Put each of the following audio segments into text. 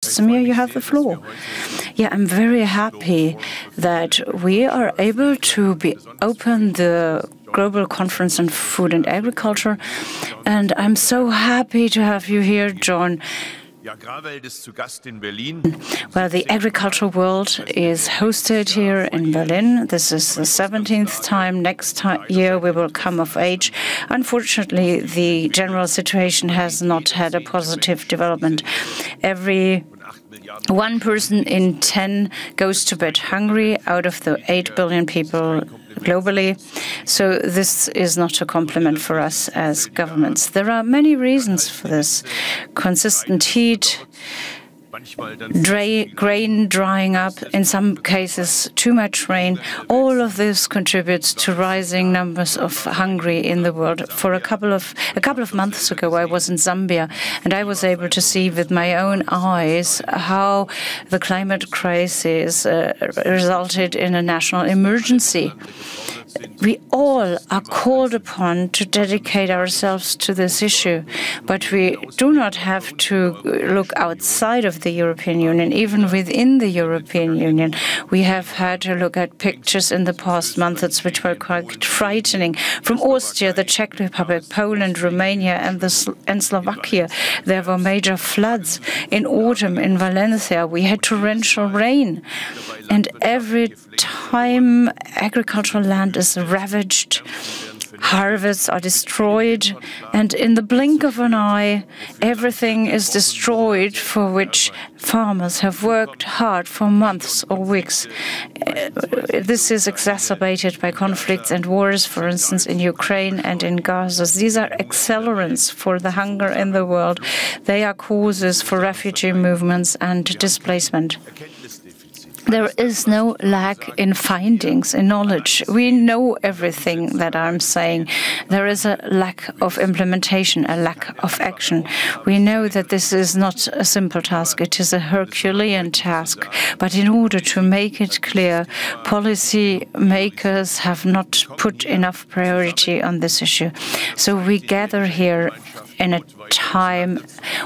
Özdemir, you have the floor. Yeah, I'm very happy that we are able to open the Global Conference on Food and Agriculture, and I'm so happy to have you here, John. Well, the agricultural world is hosted here in Berlin. This is the 17th time. Next year we will come of age. Unfortunately, the general situation has not had a positive development. Every 1 person in 10 goes to bed hungry out of the 8 billion people globally. So this is not a compliment for us as governments. There are many reasons for this. Consistent heat, grain drying up, in some cases too much rain. All of this contributes to rising numbers of hungry in the world. For a couple of months ago, I was in Zambia, and I was able to see with my own eyes how the climate crisis resulted in a national emergency. We all are called upon to dedicate ourselves to this issue, but we do not have to look outside of the European Union. Even within the European Union, we have had to look at pictures in the past months which were quite frightening. From Austria, the Czech Republic, Poland, Romania, and Slovakia, there were major floods. In autumn in Valencia, we had torrential rain. And every time agricultural land is ravaged, harvests are destroyed, and in the blink of an eye, everything is destroyed for which farmers have worked hard for months or weeks. This is exacerbated by conflicts and wars, for instance, in Ukraine and in Gaza. These are accelerants for the hunger in the world. They are causes for refugee movements and displacement. There is no lack in findings, in knowledge. We know everything that I'm saying. There is a lack of implementation, a lack of action. We know that this is not a simple task. It is a Herculean task. But in order to make it clear, policy makers have not put enough priority on this issue. So we gather here in a time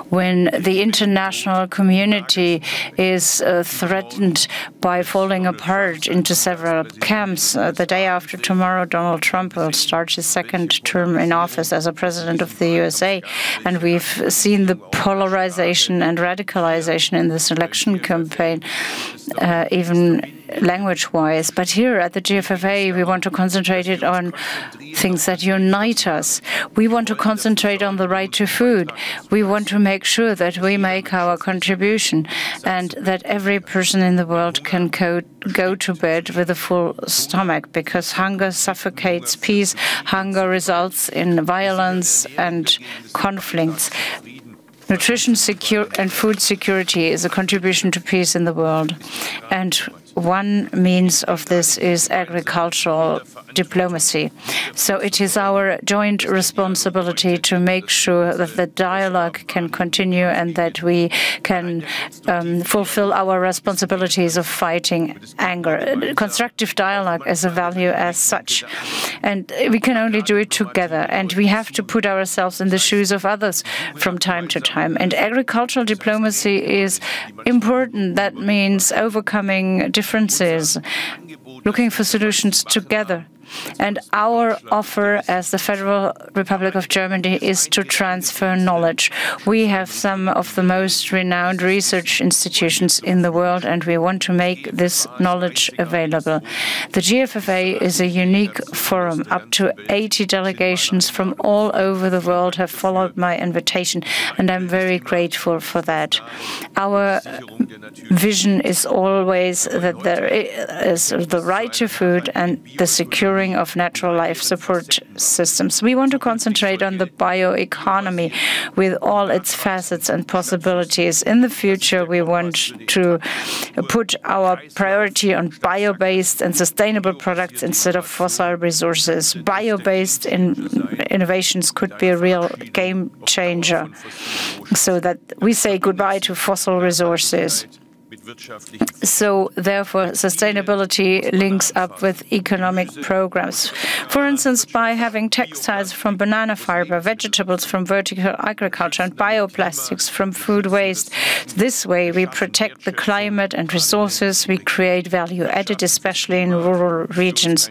when the international community is threatened by falling apart into several camps. The day after tomorrow, Donald Trump will start his second term in office as a president of the USA. And we've seen the polarization and radicalization in this election campaign, even language-wise. But here at the GFFA, we want to concentrate it on things that unite us. We want to concentrate on the right to food. We want to make sure that we make our contribution and that every person in the world can go to bed with a full stomach, because hunger suffocates peace. Hunger results in violence and conflicts. Nutrition and food security is a contribution to peace in the world. And one means of this is agricultural diplomacy. So it is our joint responsibility to make sure that the dialogue can continue and that we can fulfill our responsibilities of fighting anger. Constructive dialogue is a value as such. And we can only do it together. And we have to put ourselves in the shoes of others from time to time. And agricultural diplomacy is important. That means overcoming differences, looking for solutions together. And our offer as the Federal Republic of Germany is to transfer knowledge. We have some of the most renowned research institutions in the world, and we want to make this knowledge available. The GFFA is a unique forum. Up to 80 delegations from all over the world have followed my invitation, and I'm very grateful for that. Our vision is always that there is the right to food and the securing of natural life support systems. We want to concentrate on the bioeconomy with all its facets and possibilities. In the future, we want to put our priority on bio-based and sustainable products instead of fossil resources. Bio-based innovations could be a real game changer, so that we say goodbye to fossil resources. So therefore, sustainability links up with economic programs. For instance, by having textiles from banana fiber, vegetables from vertical agriculture, and bioplastics from food waste. This way, we protect the climate and resources. We create value added, especially in rural regions.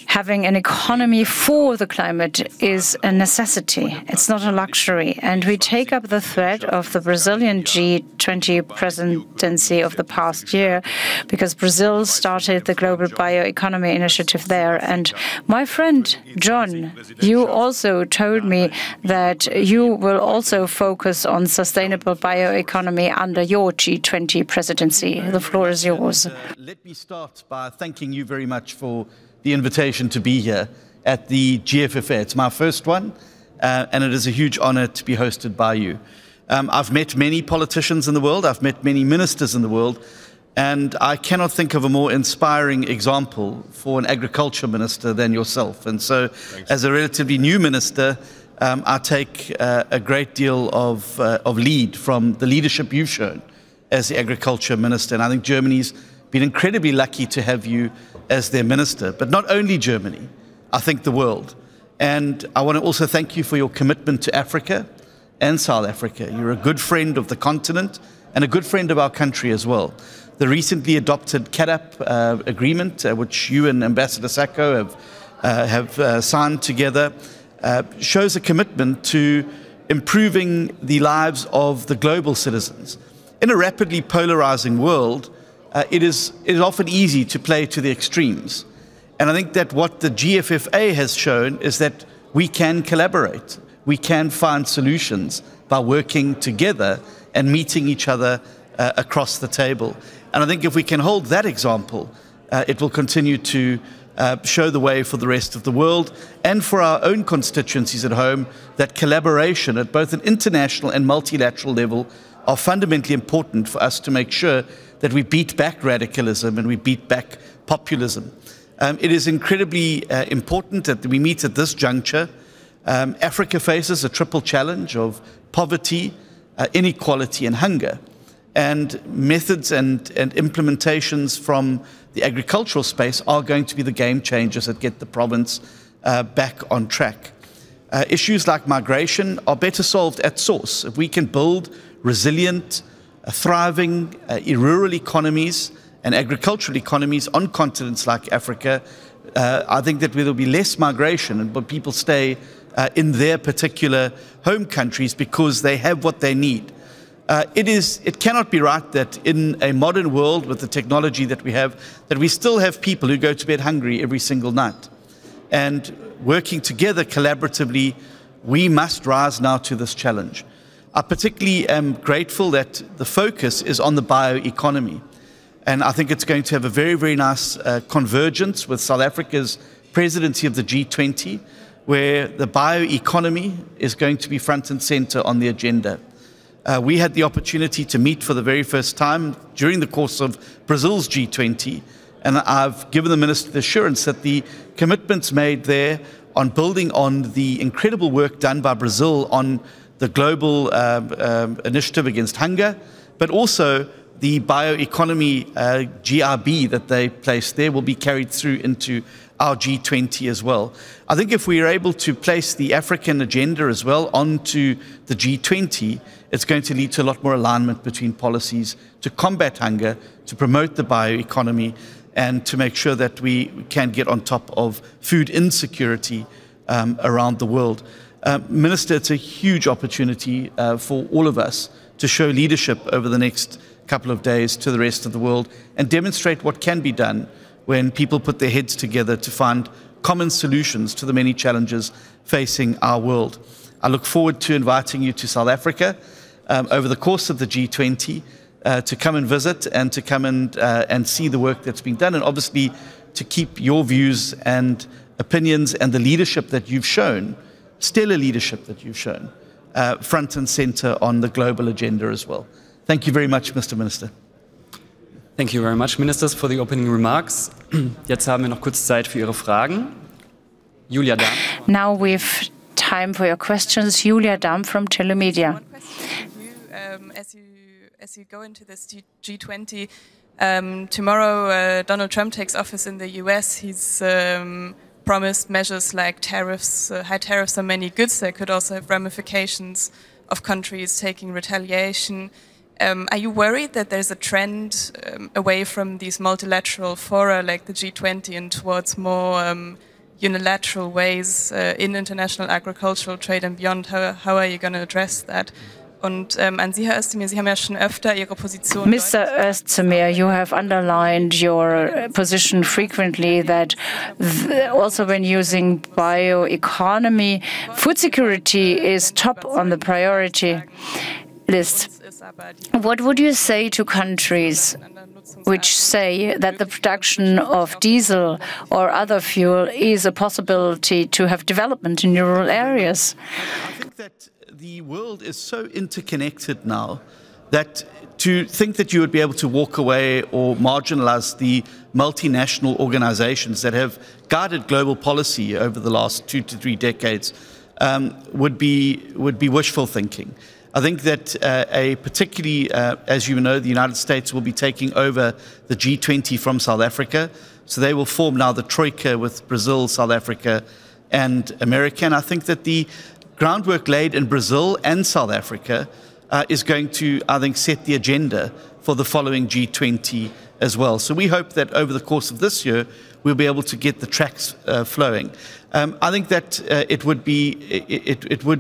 Having an economy for the climate is a necessity. It's not a luxury. And we take up the thread of the Brazilian G20 presidency of the past year, because Brazil started the Global Bioeconomy Initiative there. And my friend, John, you also told me that you will also focus on sustainable bioeconomy under your G20 presidency. The floor is yours. Let me start by thanking you very much for the invitation to be here at the GFFA. It's my first one, and it is a huge honor to be hosted by you. I've met many politicians in the world, I've met many ministers in the world, and I cannot think of a more inspiring example for an agriculture minister than yourself. And so, as a relatively new minister, I take a great deal of lead from the leadership you've shown as the agriculture minister. And I think Germany's been incredibly lucky to have you as their minister, but not only Germany, I think the world. And I want to also thank you for your commitment to Africa and South Africa. You're a good friend of the continent and a good friend of our country as well. The recently adopted CAADP agreement, which you and Ambassador Sacco have signed together, shows a commitment to improving the lives of the global citizens. In a rapidly polarizing world, it is often easy to play to the extremes. And I think that what the GFFA has shown is that we can collaborate. We can find solutions by working together and meeting each other across the table. And I think if we can hold that example, it will continue to show the way for the rest of the world and for our own constituencies at home, that collaboration at both an international and multilateral level are fundamentally important for us to make sure that we beat back radicalism and we beat back populism. It is incredibly important that we meet at this juncture. Africa faces a triple challenge of poverty, inequality and hunger. And methods and implementations from the agricultural space are going to be the game changers that get the province back on track. Issues like migration are better solved at source. If we can build resilient, thriving rural economies and agricultural economies on continents like Africa, I think that there will be less migration, but people stay in their particular home countries because they have what they need. It cannot be right that in a modern world with the technology that we have, that we still have people who go to bed hungry every single night. And working together collaboratively, we must rise now to this challenge. I particularly am grateful that the focus is on the bioeconomy. And I think it's going to have a very, very nice convergence with South Africa's presidency of the G20, where the bioeconomy is going to be front and center on the agenda. We had the opportunity to meet for the very first time during the course of Brazil's G20, and I've given the Minister the assurance that the commitments made there on building on the incredible work done by Brazil on the global initiative against hunger, but also the bioeconomy GRB that they placed there will be carried through into our G20 as well. I think if we are able to place the African agenda as well onto the G20, it's going to lead to a lot more alignment between policies to combat hunger, to promote the bioeconomy, and to make sure that we can get on top of food insecurity around the world. Minister, it's a huge opportunity for all of us to show leadership over the next couple of days to the rest of the world and demonstrate what can be done when people put their heads together to find common solutions to the many challenges facing our world. I look forward to inviting you to South Africa over the course of the G20 to come and visit and to come and see the work that's being done, and obviously to keep your views and opinions and the leadership that you've shown, stellar leadership that you've shown, front and center on the global agenda as well. Thank you very much, Mr. Minister. Thank you very much, Ministers, for the opening remarks. Jetzt haben wir noch kurz Zeit für Ihre Fragen. Julia Dahm. Now we've time for your questions. Julia Dahm from Telemedia. One question for you. As you as you go into this G20, tomorrow Donald Trump takes office in the US. He's promised measures like tariffs, high tariffs on many goods. That could also have ramifications of countries taking retaliation. Are you worried that there's a trend away from these multilateral fora like the G20 and towards more unilateral ways in international agricultural trade and beyond? How are you going to address that? Und an Sie, Herr Özdemir, Sie haben ja schon öfter Ihre Position. Mr. Özdemir, you have underlined your position frequently that also when using bioeconomy, food security is top on the priority list. What would you say to countries which say that the production of diesel or other fuel is a possibility to have development in rural areas? I think that the world is so interconnected now that to think that you would be able to walk away or marginalize the multinational organizations that have guided global policy over the last 2 to 3 decades would be wishful thinking. I think that particularly, as you know, the United States will be taking over the G20 from South Africa. So they will form now the Troika with Brazil, South Africa, and America. And I think that the groundwork laid in Brazil and South Africa is going to, I think, set the agenda for the following G20 as well. So we hope that over the course of this year, we'll be able to get the tracks flowing. I think that it would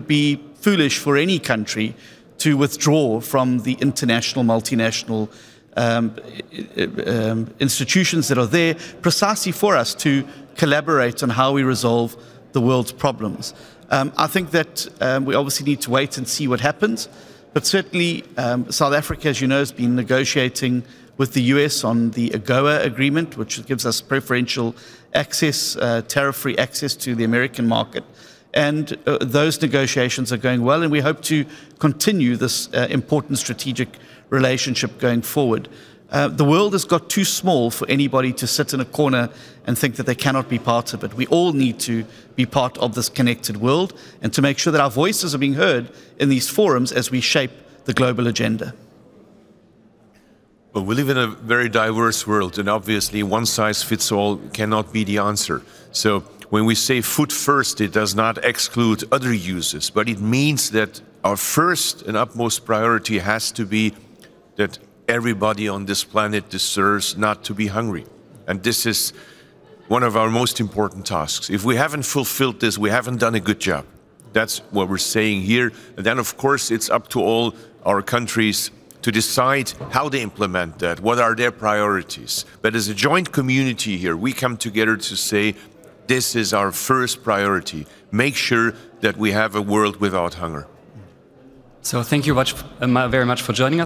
be foolish for any country to withdraw from the international, multinational institutions that are there precisely for us to collaborate on how we resolve the world's problems. I think that we obviously need to wait and see what happens, but certainly South Africa, as you know, has been negotiating with the US on the AGOA agreement, which gives us preferential access, tariff-free access to the American market. And those negotiations are going well, and we hope to continue this important strategic relationship going forward. The world has got too small for anybody to sit in a corner and think that they cannot be part of it. We all need to be part of this connected world and to make sure that our voices are being heard in these forums as we shape the global agenda. Well, we live in a very diverse world, and obviously one size fits all cannot be the answer. So when we say food first, it does not exclude other uses, but it means that our first and utmost priority has to be that everybody on this planet deserves not to be hungry. And this is one of our most important tasks. If we haven't fulfilled this, we haven't done a good job. That's what we're saying here. And then, of course, it's up to all our countries to decide how they implement that, what are their priorities. But as a joint community here, we come together to say, this is our first priority. Make sure that we have a world without hunger. So thank you very much for joining us.